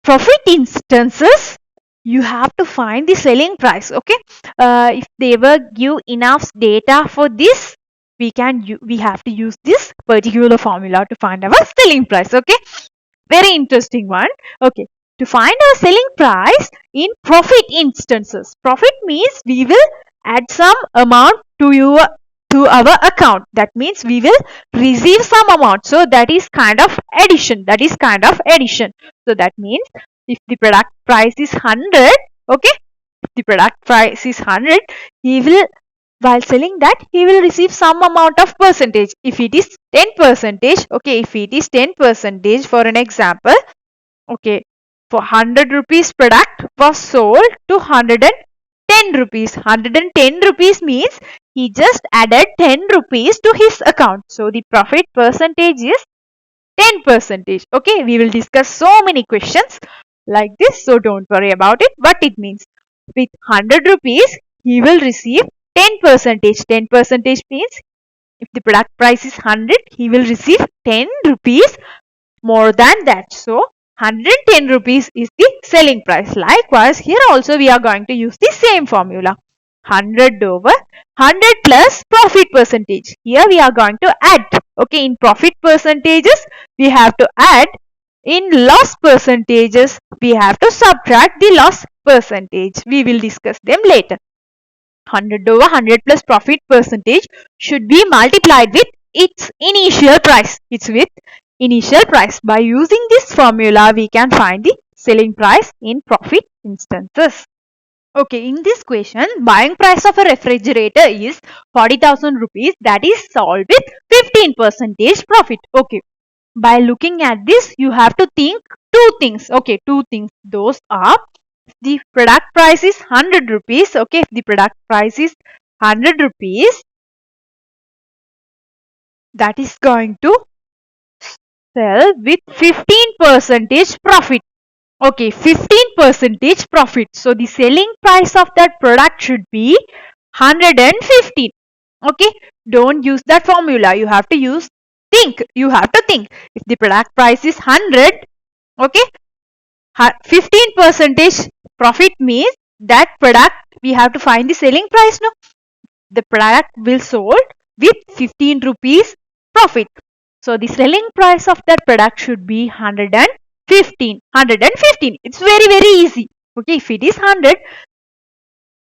profit instances, you have to find the selling price. Okay, if they were give enough data for this, we have to use this particular formula to find our selling price. Okay, very interesting one. Okay, to find our selling price in profit instances, profit means we will add some amount to our account. That means we will receive some amount, so that is kind of addition. So that means if the product price is 100, okay, if the product price is 100, he will, while selling that, he will receive some amount of percentage. If it is 10 percentage, okay, if it is 10 percentage, for an example, okay, for 100 rupees product was sold to 110 rupees. 110 rupees means he just added 10 rupees to his account. So the profit percentage is 10 percentage. Okay, we will discuss so many questions like this, so don't worry about it. But it means with 100 rupees, he will receive 10 percentage. 10 percentage means if the product price is 100, he will receive 10 rupees more than that. So 110 rupees is the selling price. Likewise, here also we are going to use the same formula. 100 over 100 plus profit percentage. Here we are going to add. Okay, in profit percentages, we have to add. In loss percentages, we have to subtract the loss percentage. We will discuss them later. 100 over 100 plus profit percentage should be multiplied with its initial price. It's with initial price. By using this formula, we can find the selling price in profit instances. Okay, in this question, buying price of a refrigerator is 40,000 rupees. That is sold with 15% profit. Okay, by looking at this, you have to think two things. Okay, two things. Those are, the product price is 100 rupees. Okay, if the product price is 100 rupees, that is going to sell with 15% profit. Okay, 15% profit. So the selling price of that product should be 115. Okay, don't use that formula. You have to use think. You have to think. If the product price is 100, okay, 15% profit means that product we have to find the selling price. No, the product will sold with 15 rupees profit. So the selling price of that product should be 115. It's very easy. Okay, if it is 100,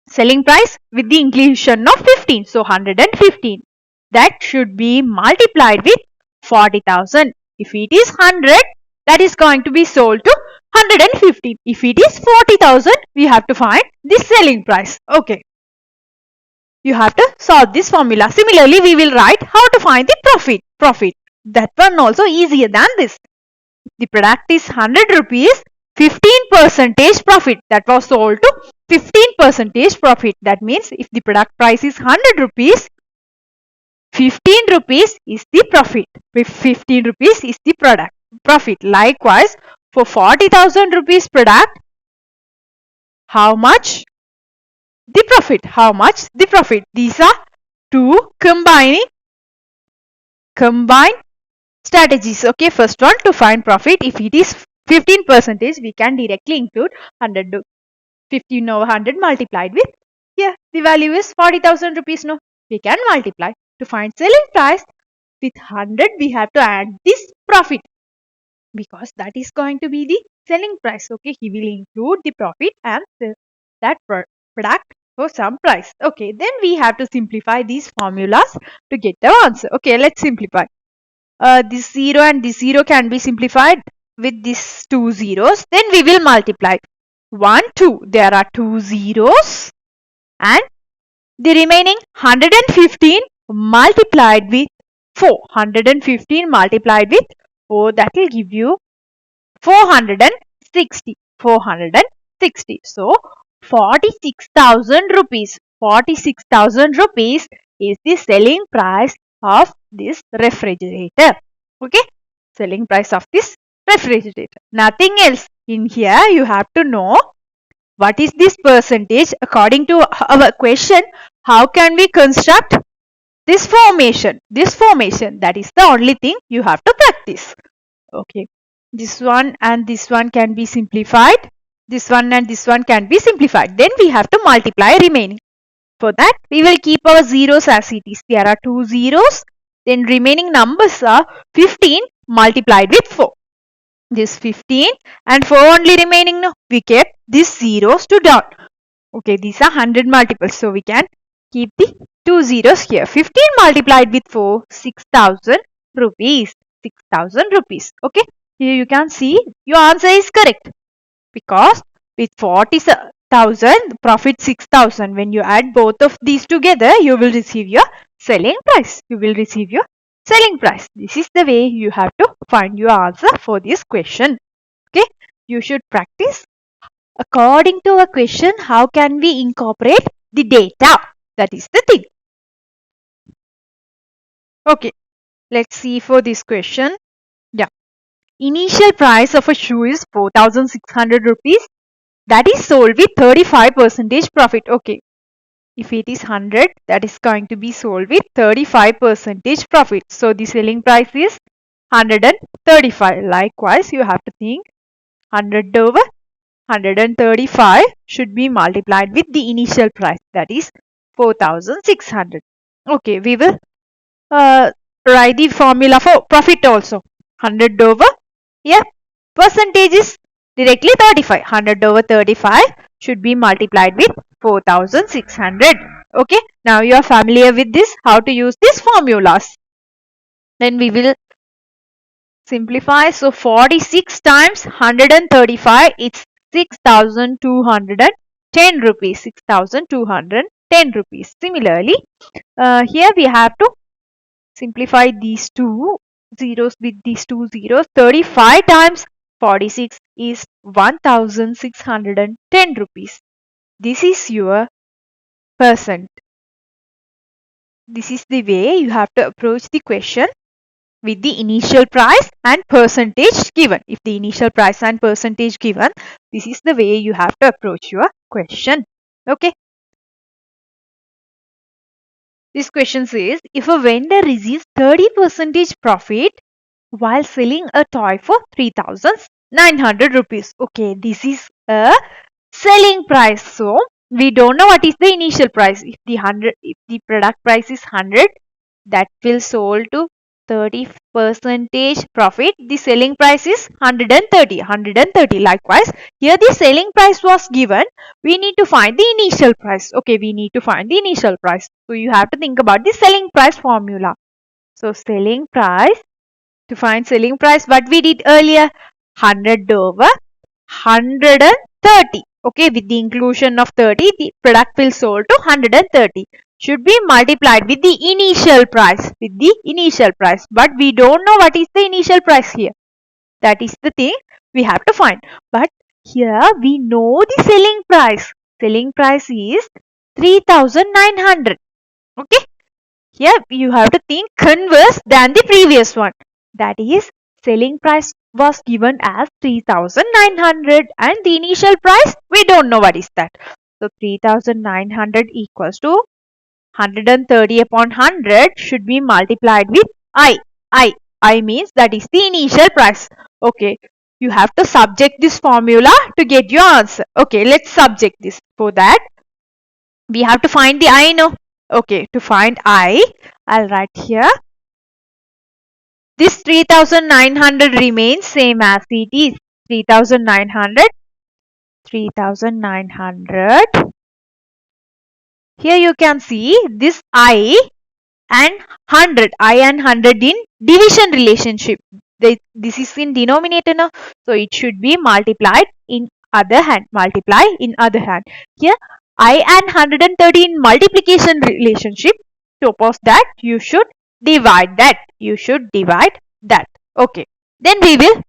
selling price with the inclusion of 15, so 115. That should be multiplied with 40,000. If it is 100, that is going to be sold to 115. If it is 40,000, we have to find the selling price. Okay, you have to solve this formula. Similarly, we will write how to find the profit. That one also easier than this. The product is 100 rupees, 15% profit. That was sold to 15% profit. That means if the product price is 100 rupees, 15 rupees is the profit. 15 rupees is the product profit. Likewise, for 40,000 rupees product, how much the profit? How much the profit? These are two combined strategies. Okay, first one, to find profit. If it is 15%, we can directly include 100 to 15 over 100 multiplied with, here the value is 40,000 rupees. No, we can multiply. To find selling price with 100, we have to add this profit, because that is going to be the selling price. Okay, he will include the profit and that product for some price. Okay, then we have to simplify these formulas to get the answer. Okay, let's simplify. This 0 and this 0 can be simplified with these two zeros. Then we will multiply. 1, 2. There are two zeros, and the remaining 115 multiplied with 4. 115 multiplied with 4, that will give you 460. 460. So 46,000 rupees. 46,000 rupees is the selling price of this refrigerator. Okay, selling price of this refrigerator. Nothing else. In here you have to know what is this percentage. According to our question, how can we construct this formation? That is the only thing you have to practice. Okay, This one and this one can be simplified. This one and this one can be simplified. Then we have to multiply remaining. For that, we will keep our zeros as it is. There are two zeros. Then remaining numbers are 15 multiplied with 4. This 15 and 4 only remaining. No, we kept these zeros to down. Okay, these are 100 multiples. So we can keep the two zeros here. 15 multiplied with 4, 6,000 rupees. 6,000 rupees. Okay, here you can see your answer is correct. Because with 40,000, profit 6,000. When you add both of these together, you will receive your selling price. You will receive your selling price. This is the way you have to find your answer for this question. Okay, you should practice. According to a question, how can we incorporate the data? That is the thing. Okay, let's see for this question. Yeah. Initial price of a shoe is 4,600 rupees. That is sold with 35% profit. Okay. If it is 100, that is going to be sold with 35% profit. So the selling price is 135. Likewise, you have to think 100 over 135 should be multiplied with the initial price, that is 4,600. Okay, we will write the formula for profit also. 100 over, yeah, percentage is directly 35. 100 over 35 should be multiplied with 4,600. Okay, now you are familiar with this, how to use these formulas. Then we will simplify. So 46 times 135, it's 6,210 rupees. 6,210 rupees. Similarly, here we have to simplify these two zeros with these two zeros. 35 times 46 is 1,610 rupees. This is your percent. This is the way you have to approach the question with the initial price and percentage given. If the initial price and percentage given, this is the way you have to approach your question. Okay. This question says, if a vendor receives 30% profit while selling a toy for 3,900 rupees. Okay, this is a selling price. So we don't know what is the initial price. If the product price is 100, that will sold to 30% profit. The selling price is 130. Likewise, here the selling price was given. We need to find the initial price. Okay, we need to find the initial price. So you have to think about the selling price formula. So selling price, to find selling price, what we did earlier, 100 over 130. Okay, with the inclusion of 30, the product will sold to 130. Should be multiplied with the initial price. But we don't know what is the initial price here. That is the thing we have to find. But here we know the selling price. Selling price is 3,900. Okay. Here you have to think converse than the previous one. That is, selling price was given as 3,900 and the initial price, we don't know what is that. So 3,900 equals to 130 upon 100 should be multiplied with I. I means that is the initial price. Okay, you have to subject this formula to get your answer. Okay, let's subject this. For that, we have to find the I now. Okay, to find I'll write here. This 3,900 remains same as it is. 3,900. Here you can see this I and 100. I and 100 in division relationship. This is in denominator now. So it should be multiplied in other hand. Here I and 130 in multiplication relationship. To oppose that, you should divide that. Okay. Then we will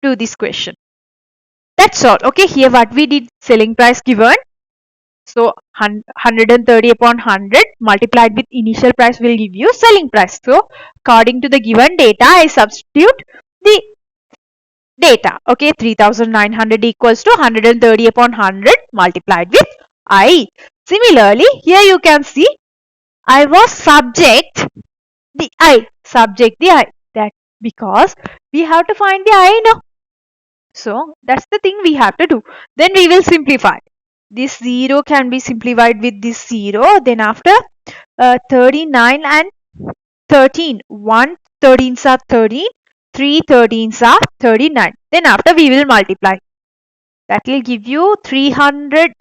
do this question. That's all. Okay. Here what we did, selling price given. So 130 upon 100 multiplied with initial price will give you selling price. So according to the given data, I substitute the data. Okay. 3,900 equals to 130 upon 100 multiplied with I. Similarly, here you can see I was subject the I. That because we have to find the I now. So that's the thing we have to do. Then we will simplify. This 0 can be simplified with this 0. Then after 39 and 13. 1 13s are 13. 3 13s are 39. Then after we will multiply. That will give you 300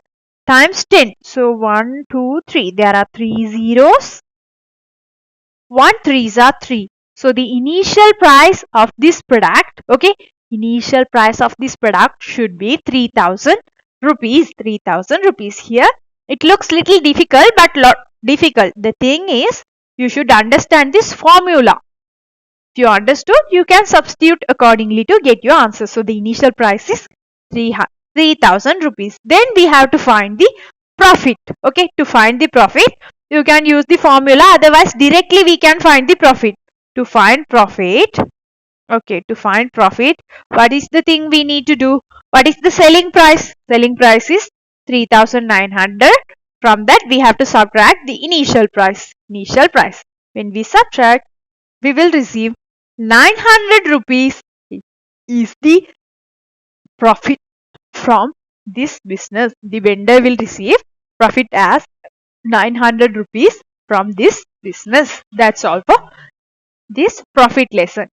times 10. So 1, 2, 3. There are 3 zeros. 1 3s are 3. So the initial price of this product, okay, initial price of this product should be 3000 rupees. 3000 rupees here. It looks little difficult, but lot difficult. The thing is, you should understand this formula. If you understood, you can substitute accordingly to get your answer. So the initial price is 3000 rupees. Then we have to find the profit. Okay, to find the profit, you can use the formula. Otherwise, directly we can find the profit. To find profit, okay, to find profit, what is the thing we need to do? What is the selling price? Selling price is 3900. From that, we have to subtract the initial price. Initial price. When we subtract, we will receive 900 rupees is the profit from this business. The vendor will receive profit as 900 rupees from this business. That's all for this profit lesson.